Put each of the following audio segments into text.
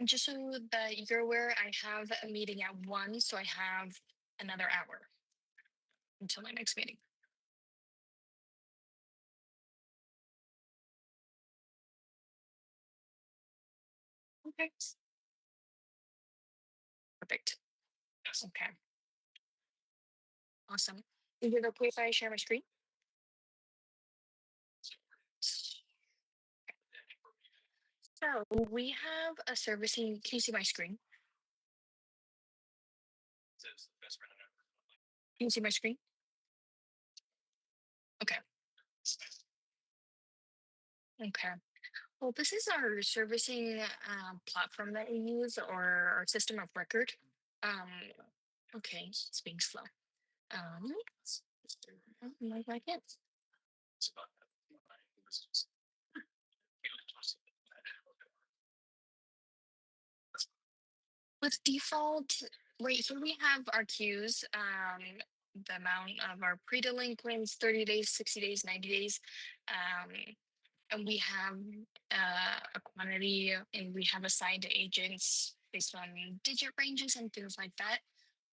Just so that you're aware, I have a meeting at 1, so I have another hour until my next meeting. Okay. Perfect. Okay. Awesome. Is it okay if I share my screen? So we have a servicing. Can you see my screen? Can you see my screen? Okay. Okay. Well, this is our servicing platform that we use, or our system of record. Um, okay, it's being slow. Um, like it. With default, right here we have our queues, the amount of our pre-delinquents, 30 days, 60 days, 90 days. Um, and we have a quantity and we have assigned agents based on digit ranges and things like that.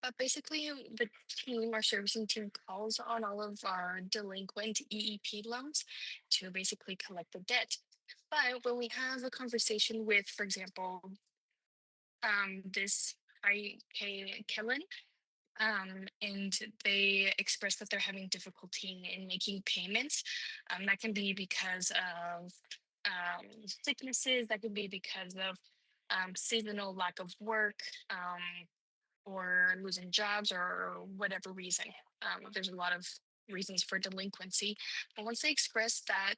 But basically, the team, our servicing team, calls on all of our delinquent EEP loans to basically collect the debt. But when we have a conversation with, for example, this IK Kellen, and they express that they're having difficulty in making payments. That can be because of sicknesses, that could be because of seasonal lack of work, or losing jobs, or whatever reason. There's a lot of reasons for delinquency. But once they express uh,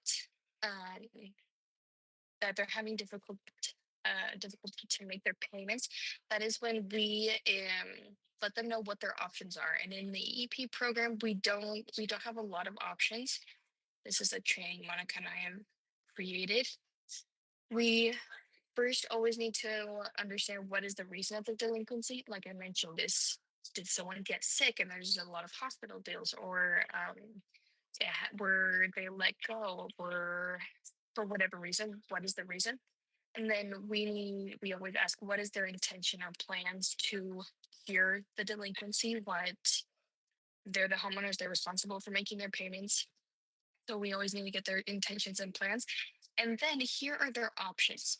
that they're having difficulty to make their payments, that is when we let them know what their options are. And in the EP program, we don't have a lot of options. This is a training Monica and I have created. We first always need to understand what is the reason of the delinquency. Like I mentioned, this did someone get sick and there's a lot of hospital bills, or were they let go, or for whatever reason, what is the reason? And then we always ask what is their intention or plans to cure the delinquency, what they're the homeowners, they're responsible for making their payments. So we always need to get their intentions and plans. And then here are their options.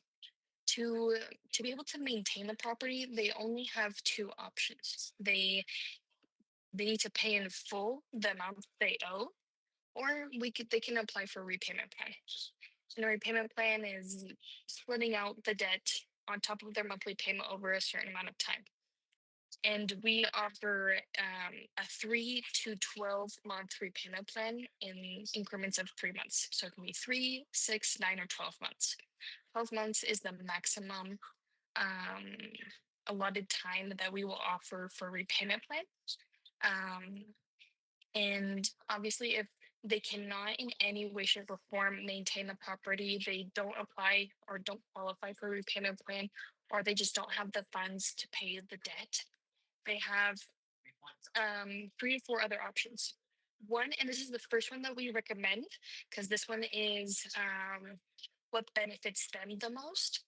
To be able to maintain the property, they only have two options. They need to pay in full the amount they owe, or they can apply for a repayment plan. And the repayment plan is splitting out the debt on top of their monthly payment over a certain amount of time. And we offer a 3 to 12 month repayment plan in increments of 3 months. So it can be 3, 6, 9, or 12 months. 12 months is the maximum um, allotted time that we will offer for repayment plan. Um, and obviously, if they cannot in any way, shape, or form maintain the property, they don't apply or don't qualify for a repayment plan, or they just don't have the funds to pay the debt, they have 3 to 4 other options. One, and this is the first one that we recommend, because this one is what benefits them the most,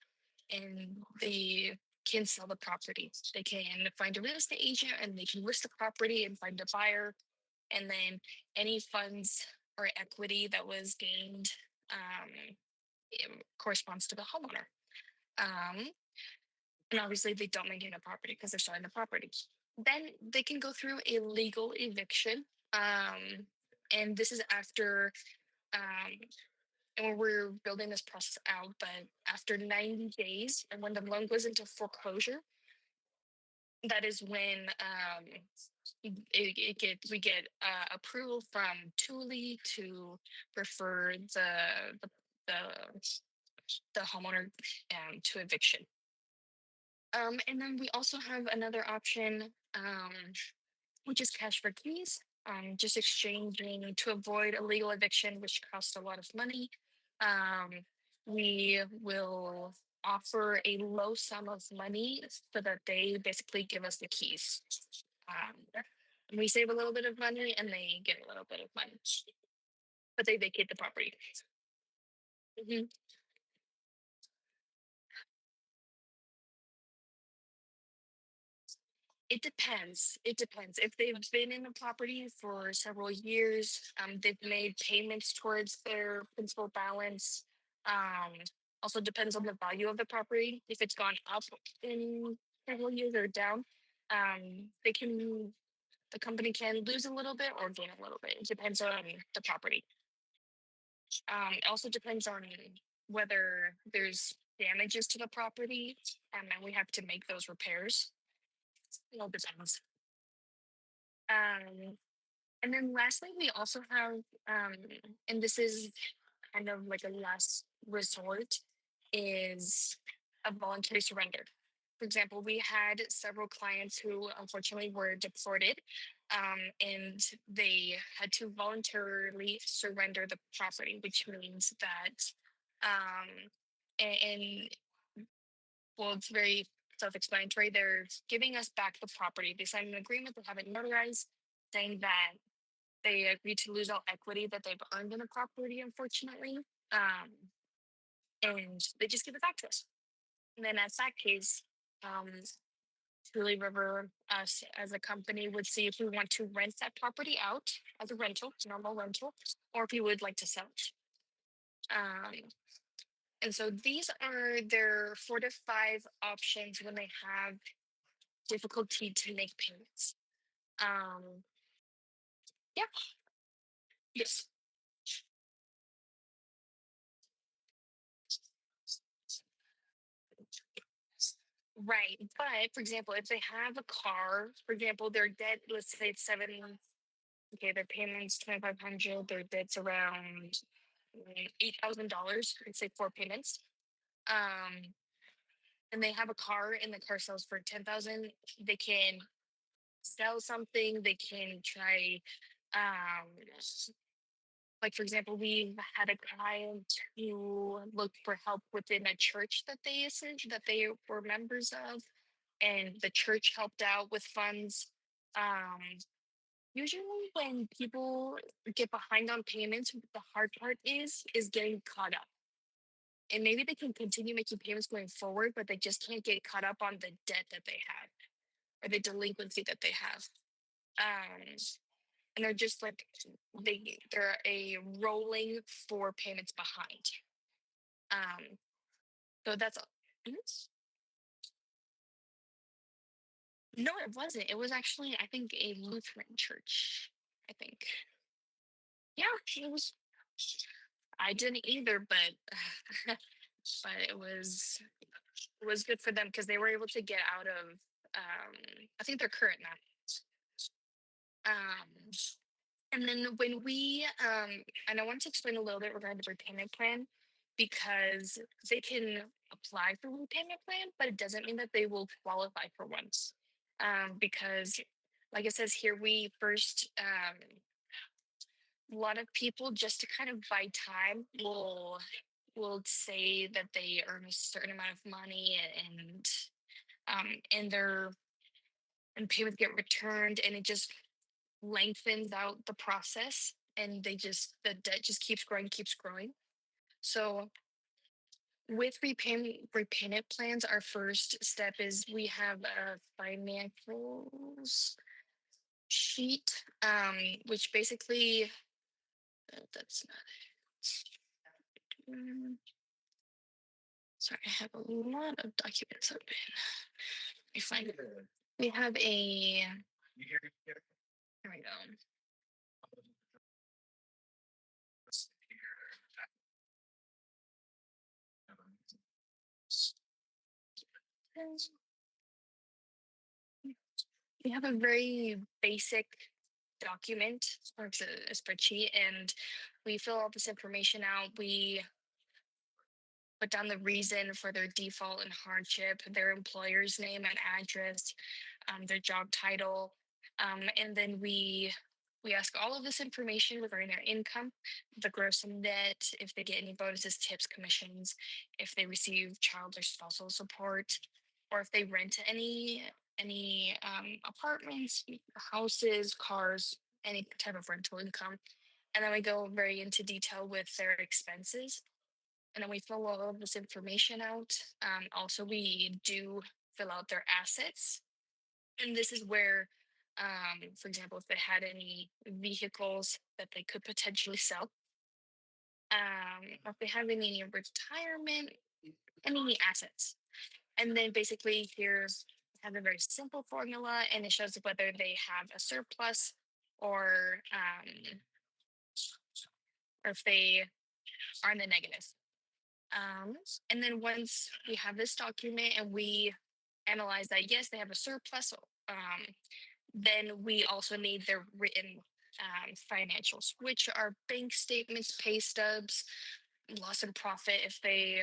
and they can sell the property. They can find a real estate agent and they can list the property and find a buyer, and then any funds or equity that was gained um, corresponds to the homeowner. Um, and obviously, they don't maintain a property because they're selling the property. Then they can go through a legal eviction. And this is after, um, and we're building this process out, but after 90 days, and when the loan goes into foreclosure, that is when we get approval from Thule to refer the the homeowner to eviction. And then we also have another option, which is cash for keys. Just exchanging to avoid illegal eviction, which costs a lot of money. Um, we will offer a low sum of money so that they basically give us the keys. Um, we save a little bit of money and they get a little bit of money, but they vacate the property. Mhm. It depends. It depends. If they've been in the property for several years, they've made payments towards their principal balance. Um, Also depends on the value of the property. If it's gone up in several years or down, they can the company can lose a little bit or gain a little bit. It depends on the property. It also depends on whether there's damages to the property, and we have to make those repairs. It all depends. Um, and then lastly, we also have, and this is kind of like a last resort, is a voluntary surrender. For example, we had several clients who unfortunately were deported, and they had to voluntarily surrender the property, which means that, um, and well, it's very self-explanatory. They're giving us back the property. They signed an agreement, they have it notarized, saying that they agree to lose all equity that they've earned in the property, unfortunately. Um, and they just give it back to us. And then as that case, um, Truly River, us as a company would see if we want to rent that property out as a rental, normal rental, or if we would like to sell it. Um, and so these are their 4 to 5 options when they have difficulty to make payments. Um, yeah, yes. Right. But for example, if they have a car, for example, their debt, let's say it's seven, okay, their payments 2,500, their debt's around $8,000, let's say 4 payments. Um, and they have a car and the car sells for 10,000, they can sell something, they can try um like for example, we had a client who looked for help within a church that they were members of, and the church helped out with funds. Um, Usually, when people get behind on payments, the hard part is getting caught up. And maybe they can continue making payments going forward, but they just can't get caught up on the debt that they had or the delinquency that they have. Um, and they're just like they're a rolling 4 payments behind. Um, so that's all. Mhm. No, it wasn't. It was actually, I think, a Lutheran church. I think. Yeah, it was. I didn't either, but but it was good for them because they were able to get out of. I think they're current now. Um, and then when we and I want to explain a little bit regarding the repayment plan because they can apply for repayment plan, but it doesn't mean that they will qualify for one. Because like it says here, we first a lot of people just to kind of buy time will say that they earn a certain amount of money and their and payments get returned and it just lengthens out the process and the debt just keeps growing. So with repayment plans, our first step is we have a financials sheet, which basically that's not it. Sorry, I have a lot of documents open. Let me find it. We have a here we go. We have a very basic document, or it's a spreadsheet, and we fill all this information out. We put down the reason for their default and hardship, their employer's name and address, their job title, and then we ask all of this information regarding their income, the gross and net, if they get any bonuses, tips, commissions, if they receive child or spousal support, or if they rent any apartments, houses, cars, any type of rental income. And then we go very into detail with their expenses and then we fill all of this information out. Also, we do fill out their assets And this is where, for example, if they had any vehicles that they could potentially sell, if they have any retirement, any assets. And then basically here have a very simple formula, and it shows whether they have a surplus or or if they are in the negative. Um, and then once we have this document and we analyze that yes, they have a surplus, then we also need their written financials, which are bank statements, pay stubs, loss and profit if they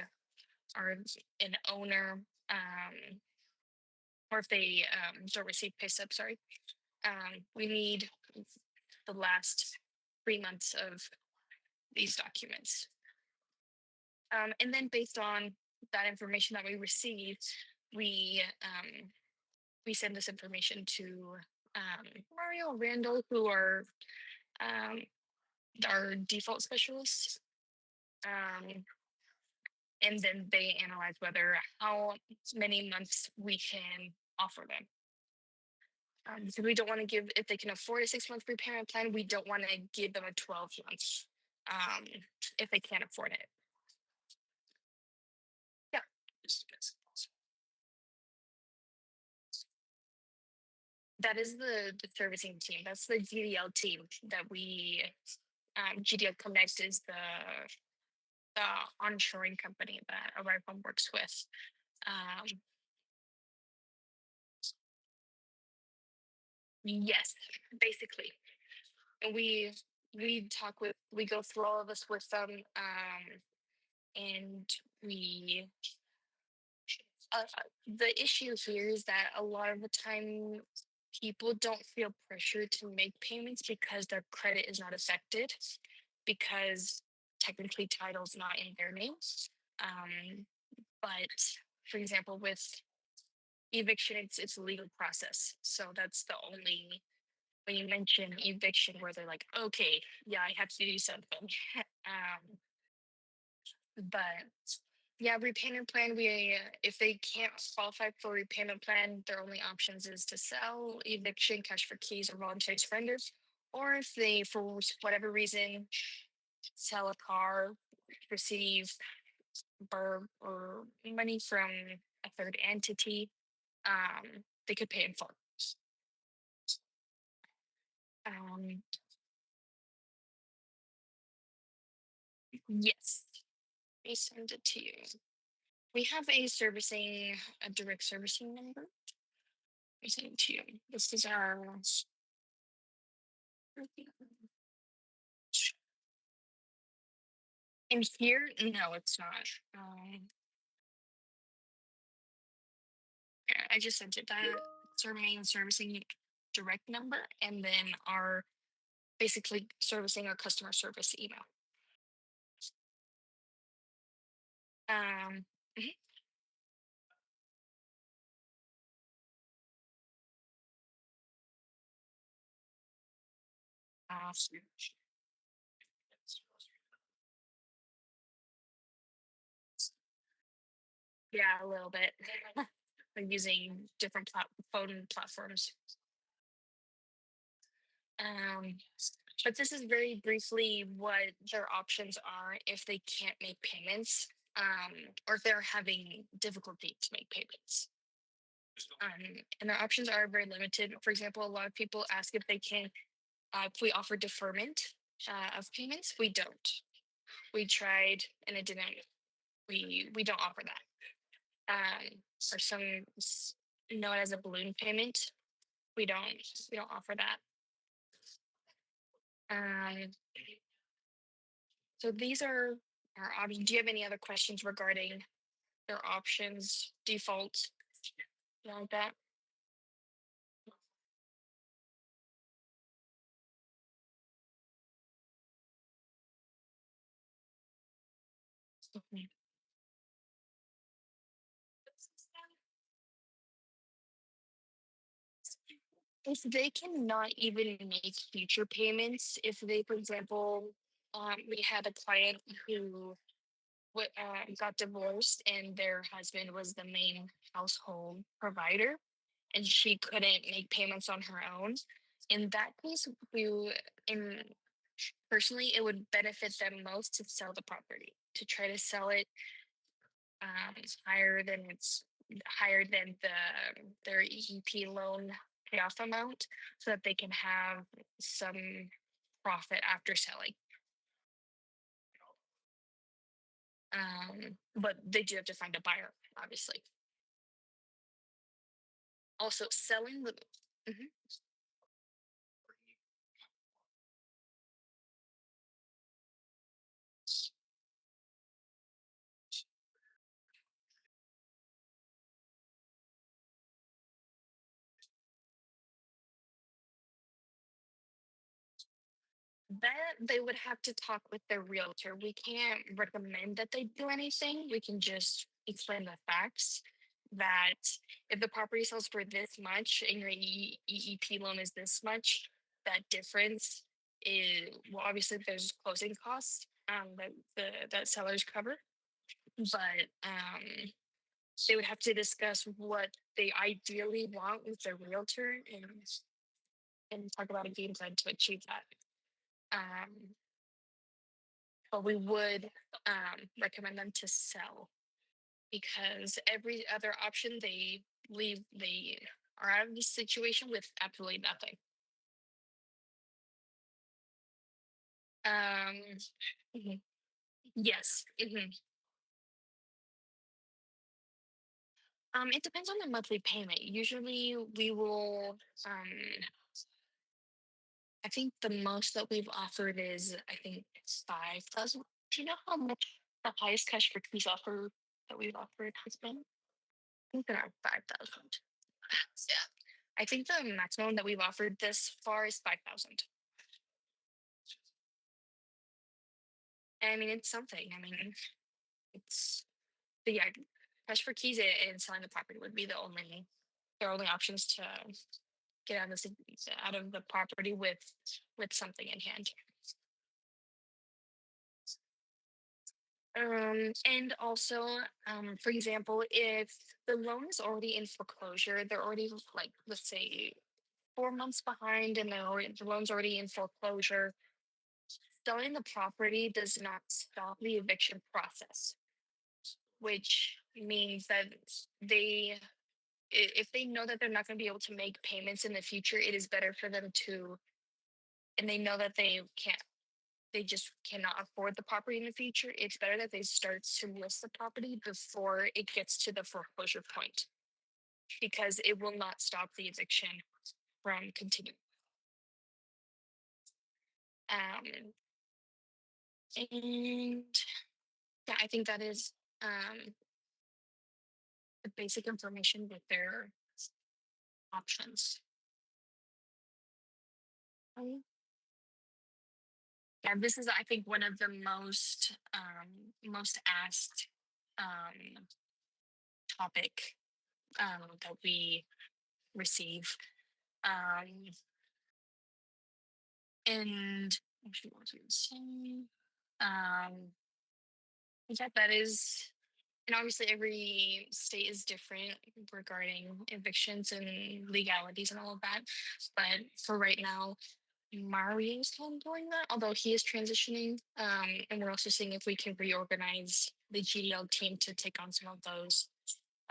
are an owner, or if they don't receive pay stubs. Sorry, we need the last 3 months of these documents. And then based on that information that we receive, we we send this information to Mario and Randall, who are um, our default specialists. Um, and then they analyze whether how many months we can offer them. So we don't want to give, if they can afford a 6 month repayment plan, we don't want to give them a 12 months um, if they can't afford it. Yeah. That is the servicing team. That's the GDL team that we, GDL Connect is the onshoring company that Arrive Home works with. Um, yes, basically. And we talk with, we go through all of this with them, and we the issue here is that a lot of the time people don't feel pressure to make payments because their credit is not affected, because technically title's not in their names. um, but for example, with eviction, it's a legal process, so that's the only, when you mention eviction where they're like, okay, yeah, I have to do something. um, but yeah, repayment plan, we if they can't qualify for repayment plan, their only options is to sell, eviction, cash for keys, or voluntary surrenders. Or if they, for whatever reason, sell a car, receive burr or money from a third entity, they could pay in full. Um, yes, I send it to you. We have a direct servicing number. I send it to you. This is our, in here, no, it's not. Yeah, I just sent it. It's our main servicing direct number, and then our basically servicing our customer service email. Um, mhm. uh, yeah, a little bit. I'm using different phone platforms. Um, but this is very briefly what their options are if they can't make payments, or if they're having difficulty to make payments. And their options are very limited. For example, a lot of people ask if they can, if we offer deferment of payments. We don't. We tried and it didn't. We don't offer that. Or some know it as a balloon payment. We don't offer that. Um, so these are our options. Do you have any other questions regarding their options, default, like that? Mhm. If they cannot even make future payments, if they, for example, we had a client who got divorced and their husband was the main household provider. and she couldn't make payments on her own. In that case, in personally, it would benefit them most to sell the property, to try to sell it um, higher than it's higher than their EEP loan payoff amount, so that they can have some profit after selling. But they do have to find a buyer, obviously. Also, selling the Mhm. That they would have to talk with their realtor. We can't recommend that they do anything. We can just explain the facts that if the property sells for this much and your EEP loan is this much, that difference is, well, obviously there's closing costs that sellers cover, but they would have to discuss what they ideally want with their realtor and talk about a game plan to achieve that. Um, but we would recommend them to sell, because every other option they are out of the situation with absolutely nothing. Um, mhm. Yes. It depends on the monthly payment. Usually we will I think the most that we've offered is, I think it's 5,000. Do you know how much the highest cash for keys offer that we've offered has been? I think they're around 5,000. Yeah. I think the maximum that we've offered this far is 5,000. And I mean, it's something. I mean, it's, but yeah, cash for keys and selling the property would be their only options to get out of the property with something in hand. And also, for example, if the loan is already in foreclosure, they're already like, let's say, 4 months behind, and the loan's already in foreclosure. Selling the property does not stop the eviction process, which means that if they know that they're not going to be able to make payments in the future, it is better for them to, and they know that they just cannot afford the property in the future. It's better that they start to list the property before it gets to the foreclosure point, because it will not stop the eviction from continuing. Um, and yeah, I think that is the basic information with their options. Yeah, this is, I think, one of the most asked um, topic that we receive. Um, and what she was going to say, um, yeah, that is, and obviously every state is different regarding evictions and legalities and all of that. But for right now, Mario is handling that, although he is transitioning. And we're also seeing if we can reorganize the GDL team to take on some of those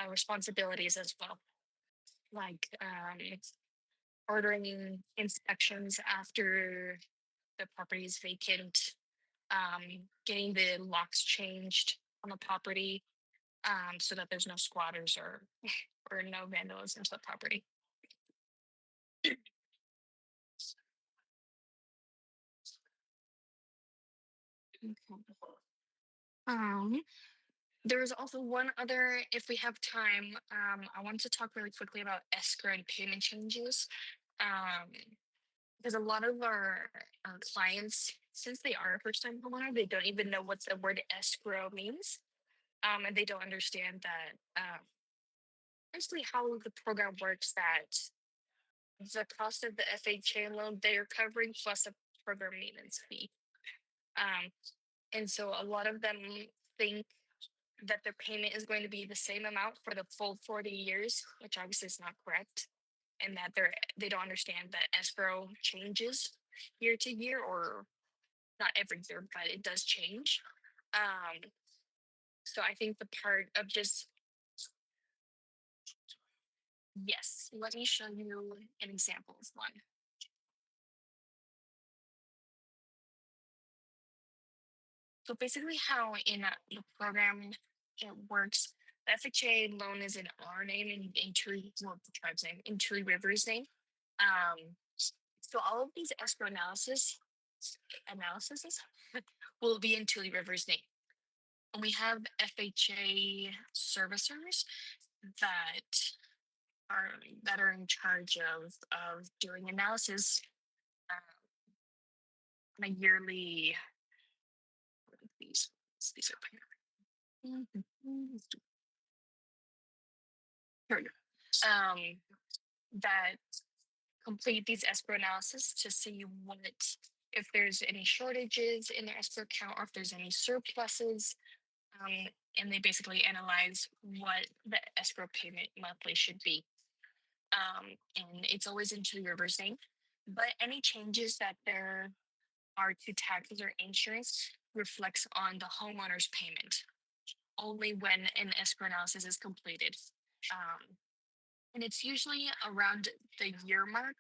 responsibilities as well, like ordering inspections after the property is vacant, getting the locks changed on the property, so that there's no squatters or no vandalism to the property. Okay. Um, There is also one other, if we have time, I want to talk really quickly about escrow and payment changes. Um, because a lot of our clients, since they are a first time homeowner, they don't even know what the word escrow means. And they don't understand that essentially how the program works, that the cost of the FHA loan they're covering plus a program maintenance fee. Um, and so a lot of them think that their payment is going to be the same amount for the full 40 years, which obviously is not correct, and that they don't understand that escrow changes year to year, or not every year, but it does change. Um, so I think the part of just, yes, let me show you an example of one. So basically, how in the program it works, the FHA loan is in our name and in Tui, well, the tribe's name, in Tui River's name. Um, so all of these escrow analyses will be in Tui River's name. And we have FHA servicers that are in charge of doing analysis uh, on a yearly. What are these are here. Here we go. That complete these escrow analysis to see what, if there's any shortages in their escrow account or if there's any surpluses. And they basically analyze what the escrow payment monthly should be. And it's always into your reverse name. But any changes that there are to taxes or insurance reflects on the homeowner's payment only when an escrow analysis is completed. And it's usually around the year mark,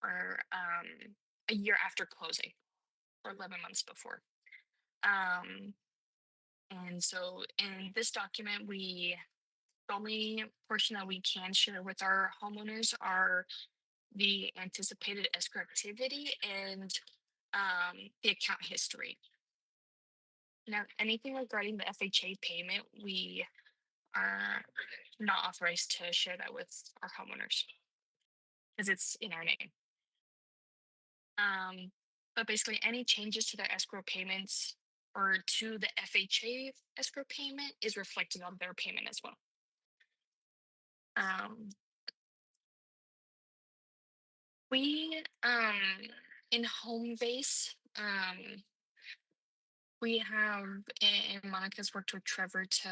or a year after closing, or 11 months before. Um, and so in this document, the only portion that we can share with our homeowners are the anticipated escrow activity and the account history. Now, anything regarding the FHA payment, we are not authorized to share that with our homeowners because it's in our name. But basically, any changes to their escrow payments or to the FHA escrow payment is reflected on their payment as well. Um, we in Homebase, we have, and Monica's worked with Trevor to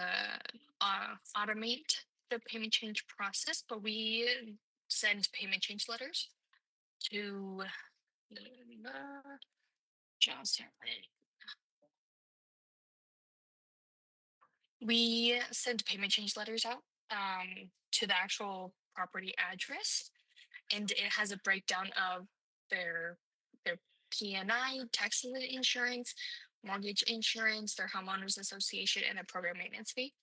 automate the payment change process, but we send payment change letters to Johnson. We send payment change letters out to the actual property address, and it has a breakdown of their P&I, taxes and insurance, mortgage insurance, their homeowners association, and a program maintenance fee.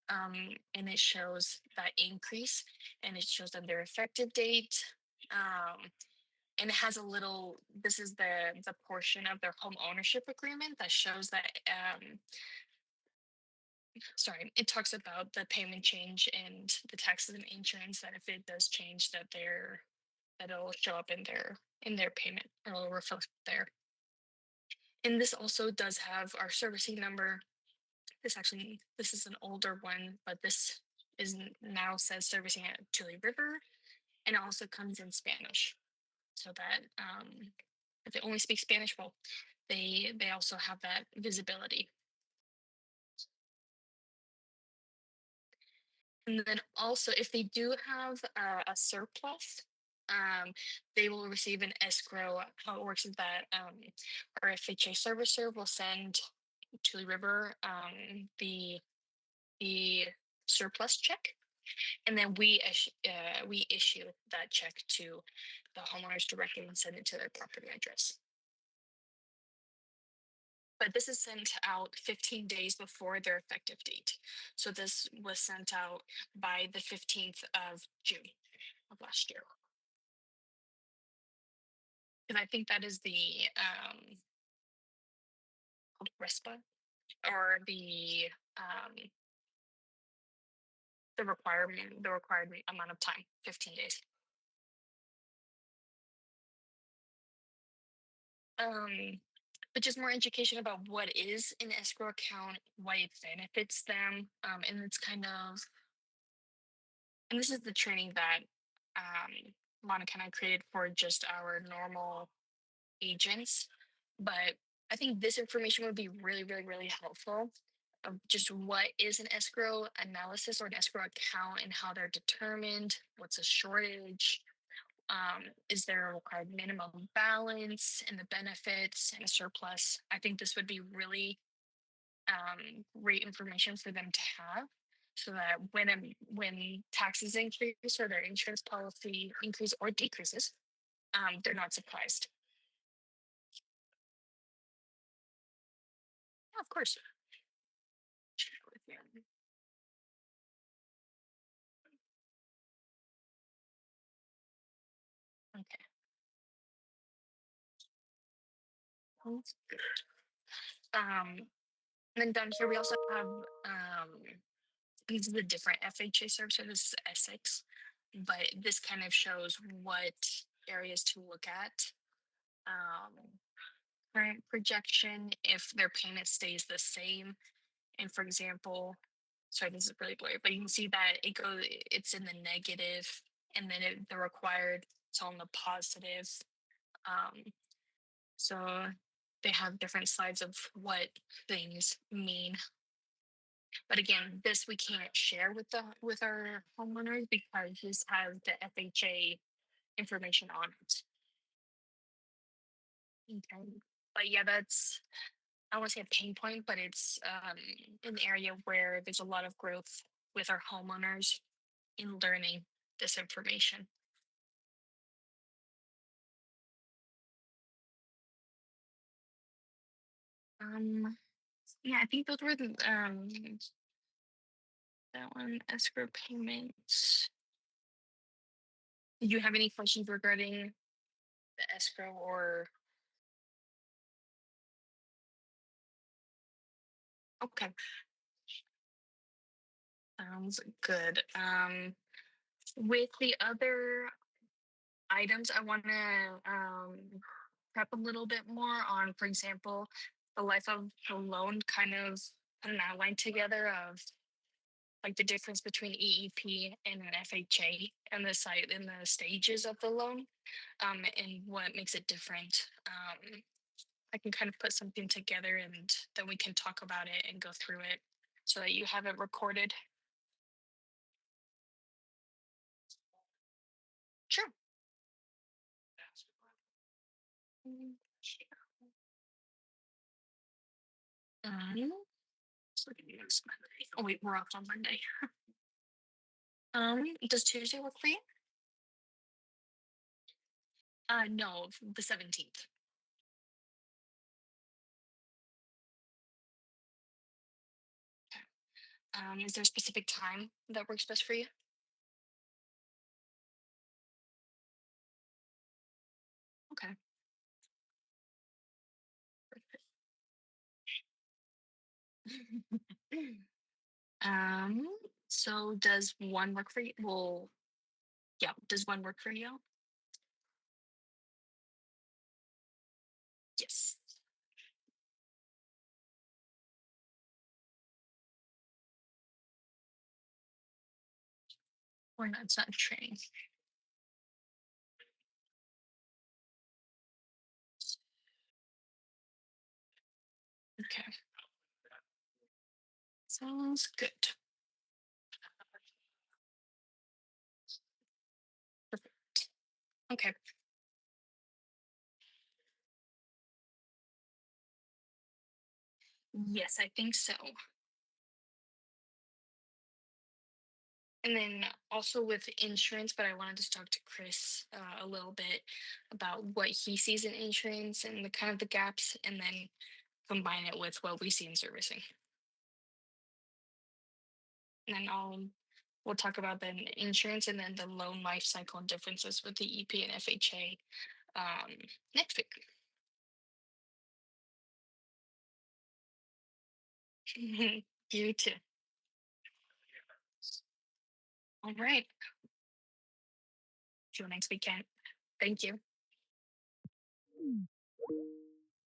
And it shows that increase, and it shows them their effective date. And it has a little, this is the portion of their home ownership agreement that shows that sorry, it talks about the payment change and the taxes and insurance, that if it does change, that it'll show up in their payment, or it'll reflect there. And this also does have our servicing number. This is an older one, but this is now says servicing at Tule River, and it also comes in Spanish, so that if they only speak Spanish, well, they also have that visibility. And then also, if they do have a surplus, they will receive an escrow. How it works is that our FHA servicer will send to the river the surplus check, and then we issue that check to the homeowners directly and send it to their property address. But this is sent out 15 days before their effective date. So this was sent out by the 15th of June of last year. And I think that is the RESPA, or the required amount of time, 15 days. But just more education about what is an escrow account, why it benefits them, and it's kind of, and this is the training that Monica and I created for just our normal agents. But I think this information would be really, really, really helpful of just what is an escrow analysis or an escrow account and how they're determined, what's a shortage, is there a required minimum balance and the benefits and a surplus. I think this would be really great information for them to have so that when taxes increase or their insurance policy increase or decreases, they're not surprised. Yeah, of course. Share with you. Okay. Sounds good. And then down here we also have this is a different FHA service. So this is Essex, but this kind of shows what areas to look at. Um, Current projection if their payment stays the same. And for example, sorry, this is really blurry, but you can see that it's in the negative, and then the required, it's on the positive. Um, so they have different sides of what things mean. But again, this we can't share with our homeowners because this has the FHA information on it. Okay. But yeah, that's I want to say a pain point, but it's an area where there's a lot of growth with our homeowners in learning this information. Um, yeah, I think those were the that one escrow payments. Do you have any questions regarding the escrow or okay? Sounds good. With the other items, I want to prep a little bit more on, for example, the life of the loan, kind of put an outline together of like the difference between EEP and an FHA and the site and the stages of the loan, and what makes it different. I can kind of put something together and then we can talk about it and go through it so that you have it recorded. Sure. Mm, let's look at next Monday. Oh wait, we're off on Monday. Does Tuesday work for you? No, the 17th. Is there a specific time that works best for you? Okay. um, so does one work for you? Well, yeah, does one work for you? Yes. Or not, it's not training. Okay. Sounds good. Perfect. Okay. Yes, I think so. And then also with insurance, but I wanted to talk to Chris a little bit about what he sees in insurance and the kind of the gaps, and then combine it with what we see in servicing. And then we'll talk about the insurance and then the loan life cycle and differences with the EP and FHA um, next week. You too. All right. See you next weekend. Thank you.